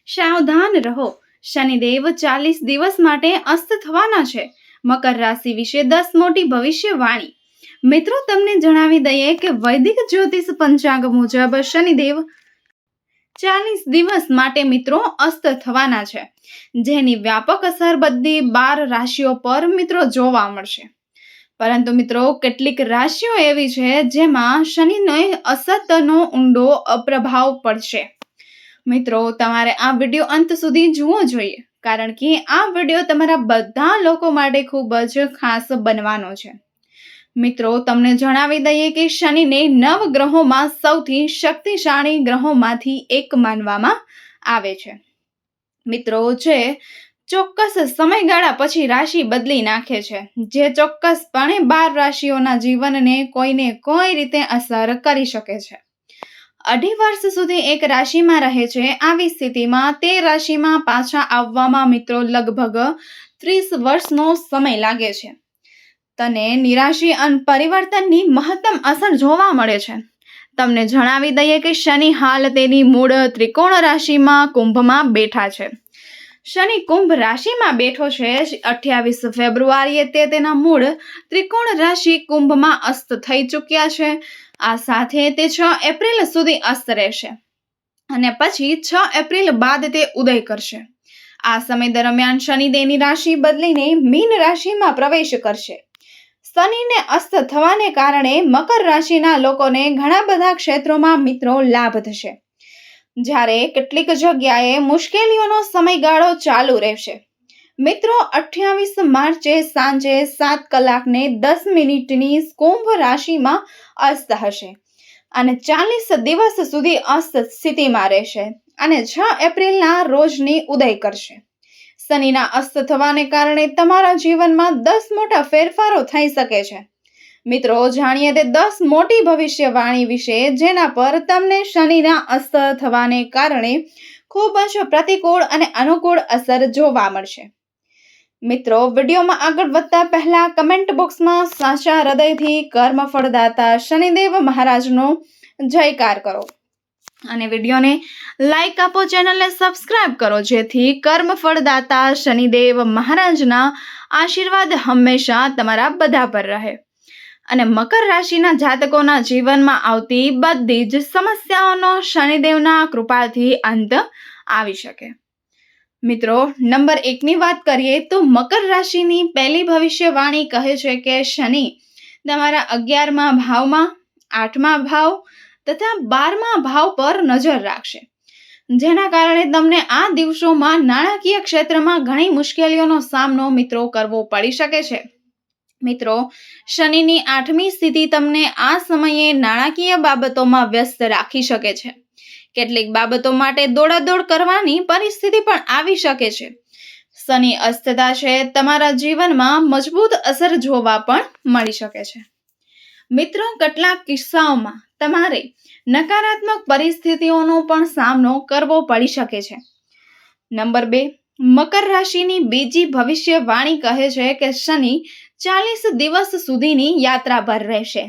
સાવધાન રહો, શનિદેવ 40 દિવસ માટે અસ્ત થવાના છે. મકર રાશિ વિશે 10 મોટી ભવિષ્યવાણી. મિત્રો, તમને જણાવી દઈએ કે વૈદિક જ્યોતિષ પંચાંગ મુજબ શનિદેવ 40 દિવસ માટે મિત્રો અસ્ત થવાના છે, જેની વ્યાપક અસર બધી 12 રાશિઓ પર મિત્રો જોવા મળશે. પરંતુ મિત્રો, કેટલીક રાશિઓ એવી છે જેમાં શનિનો અસતનો ઊંડો અપ્રભાવ પડશે. મિત્રો, તમારે આ વિડીયો અંત સુધી જોવો જોઈએ, કારણ કે આ વિડીયો તમારા બધા લોકો માટે ખૂબ જ ખાસ બનવાનો છે. મિત્રો, તમને જણાવી દઈએ કે શનિને 9 ગ્રહોમાં સૌથી શક્તિશાળી ગ્રહોમાંથી એક માનવામાં આવે છે. મિત્રો, જે ચોક્કસ સમયગાળા પછી રાશિ બદલી નાખે છે, જે ચોક્કસપણે 12 રાશિઓના જીવનને કોઈને કોઈ રીતે અસર કરી શકે છે. 2.5 વર્ષ સુધી એક રાશિમાં રહે છે. આવી સ્થિતિમાં તે રાશિમાં પાછા આવવામાં મિત્રો લગભગ 30 વર્ષનો સમય લાગે છે. તને નિરાશી અને પરિવર્તનની મહત્તમ અસર જોવા મળે છે. તમને જણાવી દઈએ કે શનિ હાલ તેની મૂળ ત્રિકોણ રાશિમાં કુંભમાં બેઠા છે. શનિ કુંભ રાશિમાં બેઠો છે. 28 ફેબ્રુઆરીએ તે તેના મૂળ ત્રિકોણ રાશિ કુંભમાં અસ્ત થઈ ચૂક્યા છે. આ સાથે તે 6 એપ્રિલ સુધી અસ્ત રહેશે અને પછી 6 એપ્રિલ બાદ તે ઉદય કરશે. આ સમય દરમિયાન શનિ તેની રાશિ બદલીને મીન રાશિમાં પ્રવેશ કરશે. શનિને અસ્ત થવાને કારણે મકર રાશિના લોકોને ઘણા બધા ક્ષેત્રોમાં મિત્રો લાભ થશે, જ્યારે કેટલીક જગ્યાએ મુશ્કેલીઓનો સમયગાળો ચાલુ રહેશે. મિત્રો, 28 માર્ચે સાંજે 7:10 કુંભ રાશિમાં અસ્ત હશે અને 40 દિવસ સુધી અસ્ત સ્થિતિમાં રહેશે અને 6 એપ્રિલના રોજની ઉદય કરશે. શનિના અસ્ત થવાને કારણે તમારા જીવનમાં 10 મોટા ફેરફારો થઈ શકે છે. મિત્રો, જાણીએ તે 10 મોટી ભવિષ્યવાણી વિશે, જેના પર તમને શનિના અસ્ત થવાને કારણે ખૂબ જ પ્રતિકૂળ અને અનુકૂળ અસર જોવા મળશે. મિત્રો, વિડીયોમાં આગળ વધતા પહેલા કમેન્ટ બોક્સમાં સાચા હૃદયથી કર્મફળદાતા શનિદેવ મહારાજનો જયકાર કરો અને વિડીયોને લાઈક આપો, ચેનલને સબસ્ક્રાઇબ કરો, જેથી કર્મફળદાતા શનિદેવ મહારાજના આશીર્વાદ હંમેશા તમારા બધા પર રહે અને મકર રાશિના જાતકોના જીવનમાં આવતી બધી જ સમસ્યાઓનો શનિદેવના કૃપાથી અંત આવી શકે. મિત્રો, નંબર 1ની વાત કરીએ તો મકર રાશિની પહેલી ભવિષ્યવાણી કહે છે કે શનિ તમારા 11મા ભાવમાં, 8મા ભાવ તથા 12મા ભાવ પર નજર રાખશે, જેના કારણે તમને આ દિવસોમાં નાણાકીય ક્ષેત્રમાં ઘણી મુશ્કેલીઓનો સામનો મિત્રો કરવો પડી શકે છે. મિત્રો, શનિની 8મી સ્થિતિ તમને આ સમયે નાણાકીય બાબતોમાં વ્યસ્ત રાખી શકે છે. કેટલીક બાબતો માટે દોડાદોડ કરવાની પરિસ્થિતિ પણ આવી શકે છે. શનિ અસ્તતા છે તમારા જીવનમાં મજબૂત અસર જોવા પણ મળી શકે છે. મિત્રો, કેટલાક કિસ્સાઓમાં તમારે નકારાત્મક પરિસ્થિતિઓનો પણ સામનો કરવો પડી શકે છે. નંબર 2, મકર રાશિની બીજી ભવિષ્યવાણી કહે છે કે શનિ 40 દિવસ સુધીની યાત્રા પર રહેશે.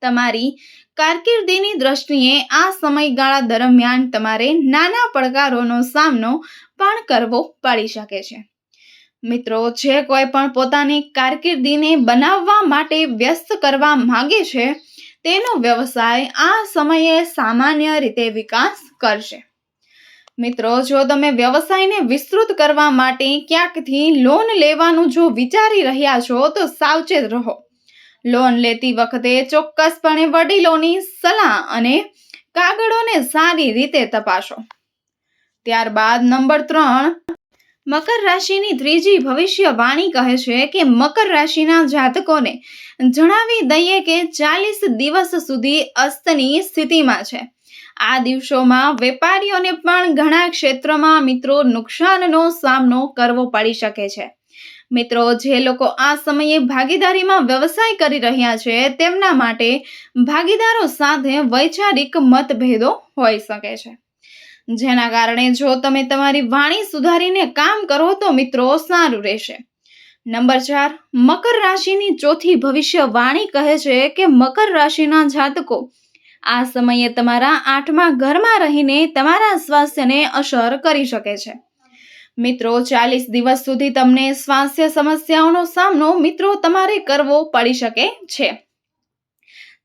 તમારી કારકિર્દીની દ્રષ્ટિએ આ સમયગાળા દરમિયાન તમારે નાના પડકારોનો સામનો પણ કરવો પડી શકે છે. મિત્રો, જે કોઈ પણ પોતાની કારકિર્દીને બનાવવા માટે વ્યસ્ત કરવા માંગે છે, તેનો વ્યવસાય આ સમયે સામાન્ય રીતે વિકાસ કરશે. મિત્રો, જો તમે વ્યવસાયને વિસ્તૃત કરવા માટે ક્યાંકથી લોન લેવાનું જો વિચારી રહ્યા છો તો સાવચેત રહો. લોન લેતી વખતે ચોક્કસપણે વડીલોની સલાહ અને કાગળોને સારી રીતે તપાસો. ત્યારબાદ નંબર 3, મકર રાશિની ત્રીજી ભવિષ્યવાણી કહે છે કે મકર રાશિના જાતકોને જણાવી દઈએ કે 40 દિવસ સુધી અસ્તની સ્થિતિમાં છે. આ દિવસોમાં વેપારીઓને પણ ઘણા ક્ષેત્રોમાં મિત્રો નુકસાનનો સામનો કરવો પડી શકે છે. મિત્રો, જે લોકો આ સમયે ભાગીદારીમાં વ્યવસાય કરી રહ્યા છે, તેમના માટે ભાગીદારો સાથે વૈચારિક મતભેદો હોઈ શકે છે, જેના કારણે જો તમે તમારી વાણી સુધારીને કામ કરો તો મિત્રો સારું રહેશે. નંબર 4, મકર રાશિની ચોથી ભવિષ્યવાણી કહે છે કે મકર રાશિના જાતકો આ સમયે તમારા 8મા ઘરમાં રહીને તમારા સ્વાસ્થ્યને અસર કરી શકે છે. મિત્રો, 40 દિવસ સુધી તમને સ્વાસ્થ્ય સમસ્યાઓનો સામનો મિત્રો તમારે કરવો પડી શકે છે.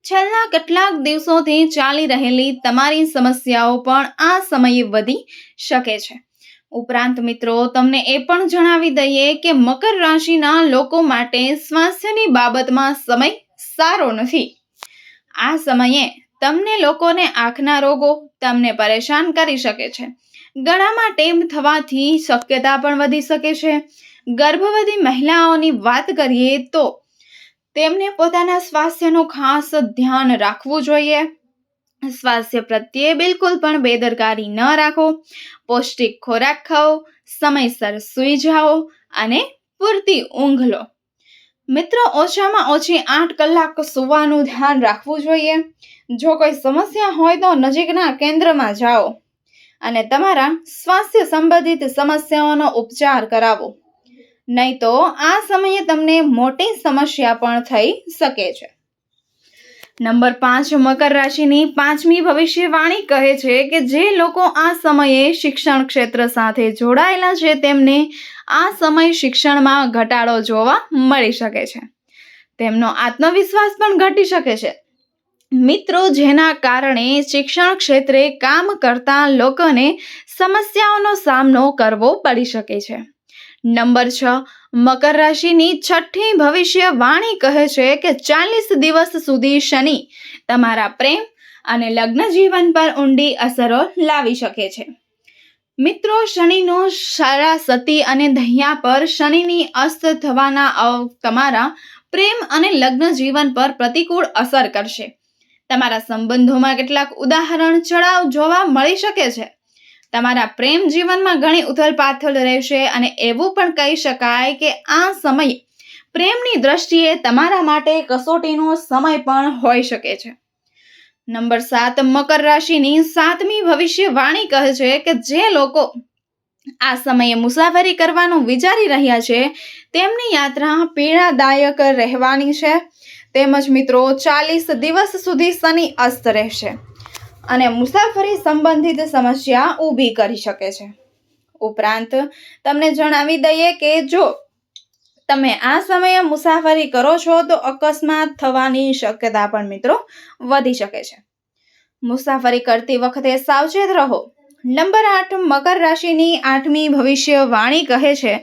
છેલ્લા કેટલાક દિવસોથી ચાલી રહેલી તમારી સમસ્યાઓ પણ આ સમયે વધી શકે છે. ઉપરાંત મિત્રો, તમને એ પણ જણાવી દઈએ કે મકર રાશિના લોકો માટે સ્વાસ્થ્યની બાબતમાં સમય સારો નથી. આ સમયે તમને લોકોને આંખના રોગો તમને પરેશાન કરી શકે છે. ગળામાં ટેમ થવાથી શક્યતા પણ વધી શકે છે. ગર્ભવતી મહિલાઓની વાત કરીએ તો તેમને પોતાના સ્વાસ્થ્યનું ખાસ ધ્યાન રાખવું જોઈએ. સ્વાસ્થ્ય પ્રત્યે બિલકુલ પણ બેદરકારી ન રાખો. પૌષ્ટિક ખોરાક ખાઓ, સમયસર સૂઈ જાઓ અને પૂરતી ઊંઘ લો. મિત્રો, ઓછામાં ઓછી 8 કલાક સૂવાનું ધ્યાન રાખવું જોઈએ. જો કોઈ સમસ્યા હોય તો નજીકના કેન્દ્રમાં જાઓ અને તમારા સ્વાસ્થ્ય સંબંધિત સમસ્યાઓનો ઉપચાર કરાવો. નહીં તો આ સમયે તમને મોટી સમસ્યા પણ થઈ શકે છે. નંબર 5, મકર રાશિની 5મી ભવિષ્યવાણી કહે છે કે જે લોકો આ સમયે શિક્ષણ ક્ષેત્ર સાથે જોડાયેલા છે તેમને આ સમય શિક્ષણમાં ઘટાડો જોવા મળી શકે છે. તેમનો આત્મવિશ્વાસ પણ ઘટી શકે છે. મિત્રો, જેના કારણે શિક્ષણ ક્ષેત્રે કામ કરતા લોકોને સમસ્યાઓનો સામનો કરવો પડી શકે છે. નંબર 6, મકર રાશિની 6ઠી ભવિષ્યવાણી કહે છે કે 40 દિવસ સુધી શનિ તમારા પ્રેમ અને લગ્ન જીવન પર ઊંડી અસરો લાવી શકે છે. મિત્રો, શનિનો સરાસતી અને દહિયા પર શનિની અસ્ત થવાના તમારા પ્રેમ અને લગ્ન જીવન પર પ્રતિકૂળ અસર કરશે. તમારા સંબંધોમાં કેટલાક ઉદાહરણ ચડાવ જોવા મળી શકે છે. તમારા પ્રેમ જીવનમાં ઘણી ઉથલપાથલ રહેશે અને એવું પણ કહી શકાય કે આ સમય પ્રેમની દ્રષ્ટિએ તમારા માટે કસોટીનો સમય પણ હોઈ શકે છે. નંબર 7, મકર રાશિની 7મી ભવિષ્યવાણી કહે છે કે જે લોકો આ સમયે મુસાફરી કરવાનું વિચારી રહ્યા છે તેમની યાત્રા પીડાદાયક રહેવાની છે. તેમજ મિત્રો, 40 દિવસ સુધી શનિ અસ્ત રહેશે અને મુસાફરી સંબંધિત સમસ્યા ઊભી કરી શકે છે. ઉપરાંત તમને જણાવી દઈએ કે જો તમે આ સમયે મુસાફરી કરો છો તો અકસ્માત થવાની શક્યતા પણ મિત્રો વધી શકે છે. મુસાફરી કરતી વખતે સાવચેત રહો. નંબર 8, મકર રાશિની 8મી ભવિષ્યવાણી કહે છે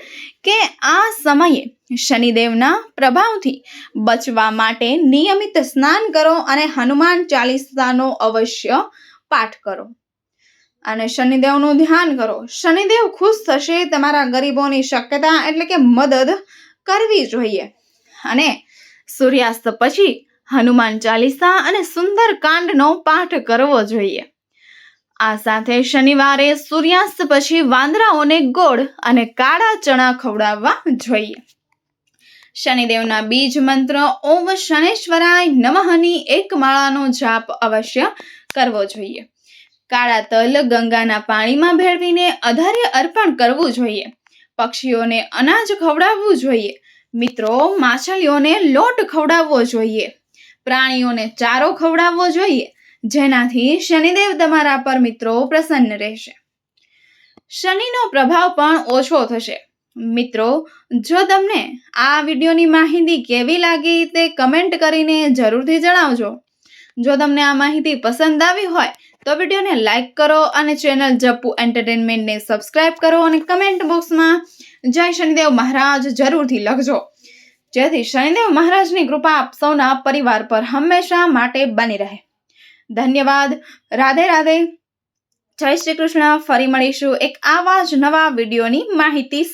કે આ સમયે શનિદેવના પ્રભાવથી બચવા માટે નિયમિત સ્નાન કરો અને હનુમાન ચાલીસાનો અવશ્ય પાઠ કરો અને શનિદેવનું ધ્યાન કરો. શનિદેવ ખુશ થશે. તમારા ગરીબોની શક્યતા એટલે કે મદદ કરવી જોઈએ અને સૂર્યાસ્ત પછી હનુમાન ચાલીસા અને સુંદર કાંડનો પાઠ કરવો જોઈએ. આ સાથે શનિવારે સૂર્યાસ્ત પછી વાંદરાઓને ગોળ અને કાળા ચણા ખવડાવવા જોઈએ. શનિદેવના બીજ મંત્ર ઓમ શનેશ્વરાય નમઃની એક માળાનો જાપ અવશ્ય કરવો જોઈએ. કાળા તલ ગંગાના પાણીમાં ભેળવીને અધર્ય અર્પણ કરવું જોઈએ. પક્ષીઓને અનાજ ખવડાવવું જોઈએ. મિત્રો, માછલીઓને લોટ ખવડાવવો જોઈએ. પ્રાણીઓને ચારો ખવડાવવો જોઈએ, જેનાથી શનિદેવ તમારા પર મિત્રો પ્રસન્ન રહેશે. શનિનો પ્રભાવ પણ ઓછો થશે. મિત્રો, જો તમને આ વિડીયોની માહિતી કેવી લાગી તે કમેન્ટ કરીને જરૂરથી જણાવજો. જો તમને આ માહિતી પસંદ આવી હોય તો વિડીયોને લાઈક કરો અને ચેનલ જપ્પુ એન્ટરટેનમેન્ટને સબસ્ક્રાઇબ કરો અને કમેન્ટ બોક્સમાં જય શનિદેવ મહારાજ જરૂરથી લખજો, જેથી શનિદેવ મહારાજની કૃપા આપ સૌના પરિવાર પર હંમેશા માટે બની રહે. ધન્યવાદ. રાધે રાધે. જય શ્રી કૃષ્ણ. ફરી મળીશું એક આવા જ નવા વિડીયોની માહિતી